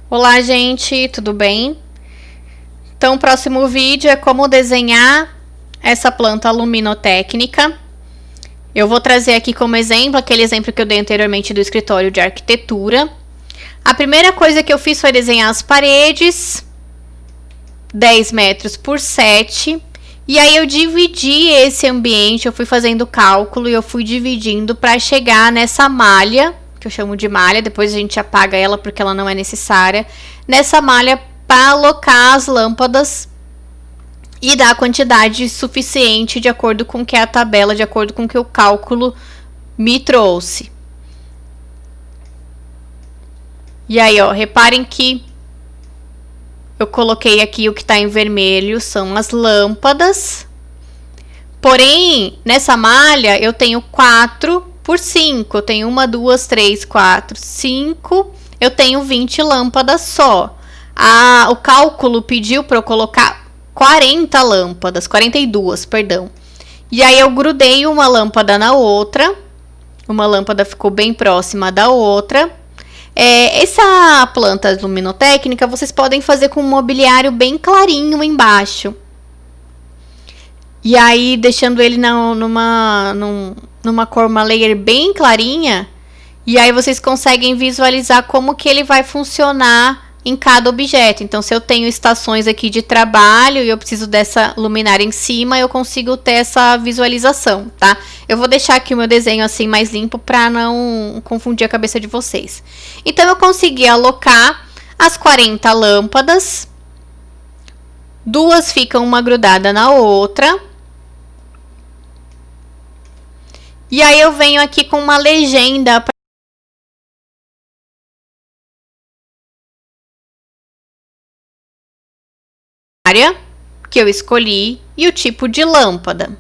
Olá, gente, tudo bem? Então, o próximo vídeo é como desenhar essa planta luminotécnica. Eu vou trazer aqui como exemplo, aquele exemplo que eu dei anteriormente do escritório de arquitetura. A primeira coisa que eu fiz foi desenhar as paredes, 10 metros por 7. E aí eu dividi esse ambiente, eu fui fazendo cálculo e eu fui dividindo para chegar nessa malha, que eu chamo de malha, depois a gente apaga ela porque ela não é necessária, nessa malha para alocar as lâmpadas e dar a quantidade suficiente de acordo com que a tabela, de acordo com que o cálculo me trouxe. E aí, ó, reparem que eu coloquei aqui o que está em vermelho, são as lâmpadas. Porém, nessa malha eu tenho 4 por 5. Eu tenho 1, 2, 3, 4, 5. Eu tenho 20 lâmpadas só. O cálculo pediu para eu colocar 40 lâmpadas, 42, perdão. E aí eu grudei uma lâmpada na outra. Uma lâmpada ficou bem próxima da outra. Essa planta luminotécnica vocês podem fazer com um mobiliário bem clarinho embaixo. E aí, deixando ele numa cor, uma layer bem clarinha. E aí vocês conseguem visualizar como que ele vai funcionar em cada objeto. Então, se eu tenho estações aqui de trabalho e eu preciso dessa luminária em cima, eu consigo ter essa visualização, tá? Eu vou deixar aqui o meu desenho assim mais limpo para não confundir a cabeça de vocês. Então, eu consegui alocar as 40 lâmpadas. Duas ficam uma grudada na outra. E aí eu venho aqui com uma legenda que eu escolhi e o tipo de lâmpada.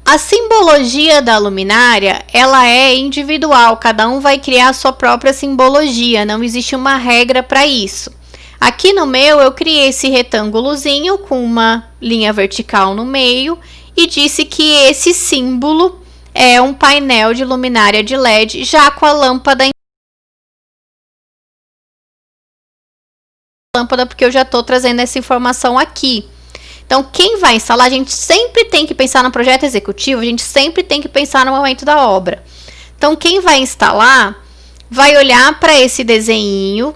A simbologia da luminária, ela é individual, cada um vai criar a sua própria simbologia, não existe uma regra para isso. Aqui no meu, eu criei esse retângulozinho com uma linha vertical no meio e disse que esse símbolo é um painel de luminária de LED, já com a lâmpada porque eu já estou trazendo essa informação aqui. Então, quem vai instalar, a gente sempre tem que pensar no projeto executivo, a gente sempre tem que pensar no momento da obra. Então, quem vai instalar, vai olhar para esse desenho,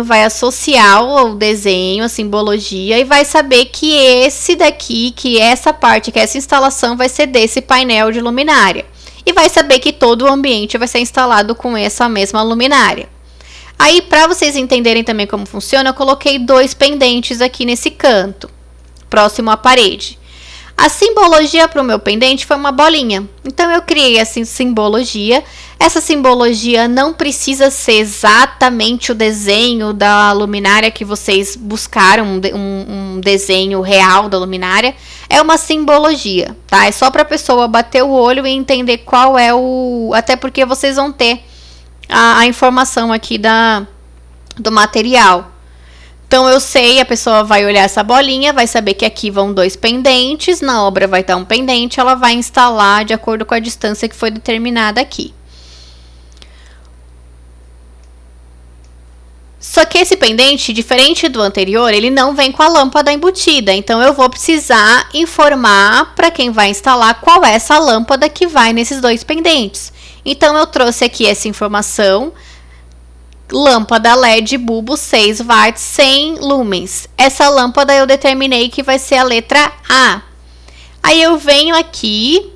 vai associar o desenho, a simbologia, e vai saber que esse daqui, que essa parte, que essa instalação vai ser desse painel de luminária. E vai saber que todo o ambiente vai ser instalado com essa mesma luminária. Aí, para vocês entenderem também como funciona, eu coloquei 2 pendentes aqui nesse canto, próximo à parede. A simbologia para o meu pendente foi uma bolinha. Então, eu criei essa simbologia. Essa simbologia não precisa ser exatamente o desenho da luminária que vocês buscaram, um desenho real da luminária. É uma simbologia, tá? É só para a pessoa bater o olho e entender qual é o... Até porque vocês vão ter a informação aqui do material. Então, eu sei, a pessoa vai olhar essa bolinha, vai saber que aqui vão 2 pendentes, na obra vai estar um pendente, ela vai instalar de acordo com a distância que foi determinada aqui. Só que esse pendente, diferente do anterior, ele não vem com a lâmpada embutida. Então, eu vou precisar informar para quem vai instalar qual é essa lâmpada que vai nesses 2 pendentes. Então, eu trouxe aqui essa informação. Lâmpada LED bulbo 6 watts 100 lumens. Essa lâmpada eu determinei que vai ser a letra A. Aí eu venho aqui,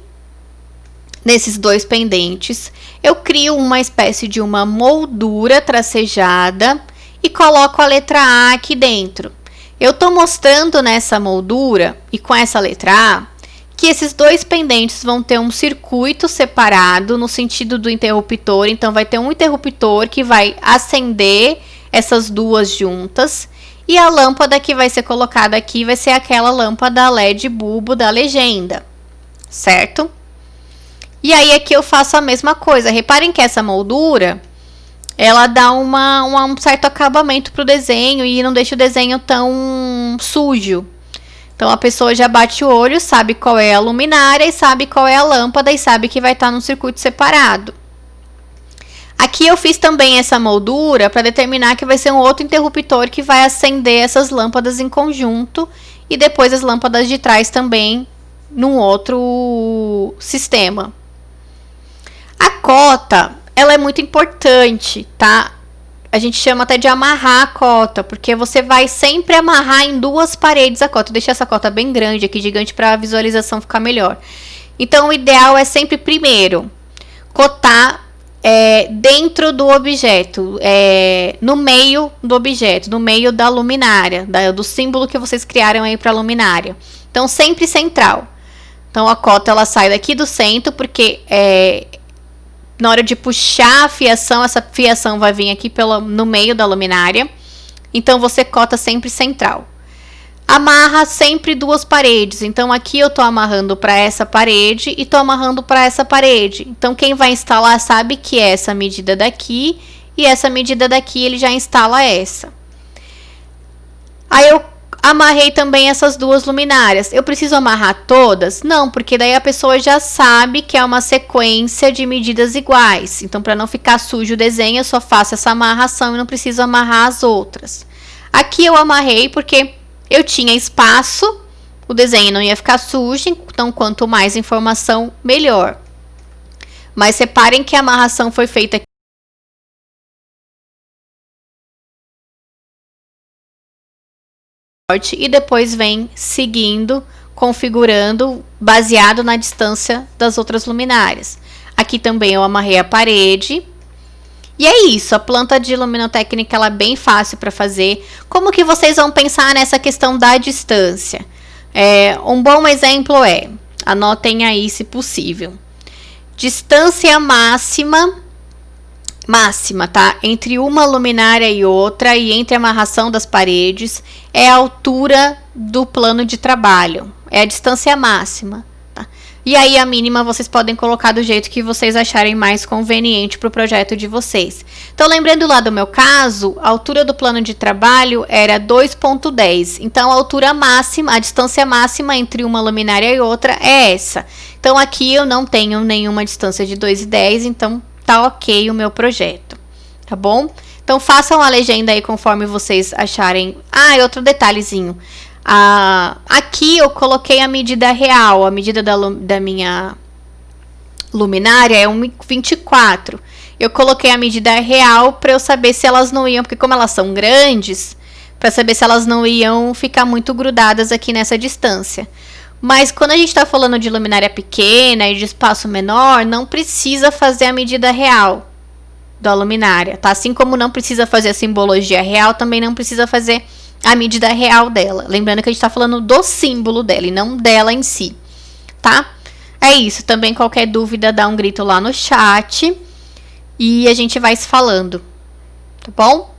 nesses 2 pendentes, eu crio uma espécie de uma moldura tracejada e coloco a letra A aqui dentro. Eu estou mostrando nessa moldura e com essa letra A que esses 2 pendentes vão ter um circuito separado no sentido do interruptor. Então, vai ter um interruptor que vai acender essas 2 juntas. E a lâmpada que vai ser colocada aqui vai ser aquela lâmpada LED bulbo da legenda, certo? E aí, aqui eu faço a mesma coisa. Reparem que essa moldura, ela dá um certo acabamento para o desenho e não deixa o desenho tão sujo. Então, a pessoa já bate o olho, sabe qual é a luminária e sabe qual é a lâmpada e sabe que vai estar num circuito separado. Aqui Aqui eu fiz também essa moldura para determinar que vai ser um outro interruptor que vai acender essas lâmpadas em conjunto e depois as lâmpadas de trás também num outro sistema. A cota, ela é muito importante, tá? A gente chama até de amarrar a cota, porque você vai sempre amarrar em duas paredes a cota. Eu deixei essa cota bem grande aqui, gigante, para a visualização ficar melhor. Então, o ideal é sempre, primeiro, cotar dentro do objeto, no meio do objeto, no meio da luminária, do símbolo que vocês criaram aí para a luminária. Então, sempre central. Então, a cota, ela sai daqui do centro, porque na hora de puxar a fiação, essa fiação vai vir aqui no meio da luminária. Então, você cota sempre central. Amarra sempre duas paredes. Então, aqui eu tô amarrando para essa parede e tô amarrando para essa parede. Então, quem vai instalar sabe que é essa medida daqui e essa medida daqui ele já instala essa. Aí, eu amarrei também essas duas luminárias. Eu preciso amarrar todas? Não, porque daí a pessoa já sabe que é uma sequência de medidas iguais. Então, para não ficar sujo o desenho, eu só faço essa amarração e não preciso amarrar as outras. Aqui eu amarrei porque eu tinha espaço, o desenho não ia ficar sujo, então quanto mais informação, melhor. Mas reparem que a amarração foi feita aqui. E depois vem seguindo, configurando, baseado na distância das outras luminárias. Aqui também eu amarrei a parede. E é isso, a planta de luminotécnica ela é bem fácil para fazer. Como que vocês vão pensar nessa questão da distância? Um bom exemplo anotem aí se possível. Distância máxima, tá? Entre uma luminária e outra e entre a amarração das paredes é a altura do plano de trabalho. É a distância máxima, tá? E aí a mínima vocês podem colocar do jeito que vocês acharem mais conveniente para o projeto de vocês. Então, lembrando lá do meu caso, a altura do plano de trabalho era 2,10. Então, a altura máxima, a distância máxima entre uma luminária e outra é essa. Então, aqui eu não tenho nenhuma distância de 2,10, então tá ok o meu projeto, tá bom? Então, façam a legenda aí conforme vocês acharem. Ah, e outro detalhezinho. Aqui eu coloquei a medida real, a medida da minha luminária é 1,24. Eu coloquei a medida real para eu saber se elas não iam, porque como elas são grandes, para saber se elas não iam ficar muito grudadas aqui nessa distância. Mas quando a gente está falando de luminária pequena e de espaço menor, não precisa fazer a medida real da luminária, tá? Assim como não precisa fazer a simbologia real, também não precisa fazer a medida real dela. Lembrando que a gente está falando do símbolo dela e não dela em si, tá? É isso. Também qualquer dúvida, dá um grito lá no chat e a gente vai se falando, tá bom?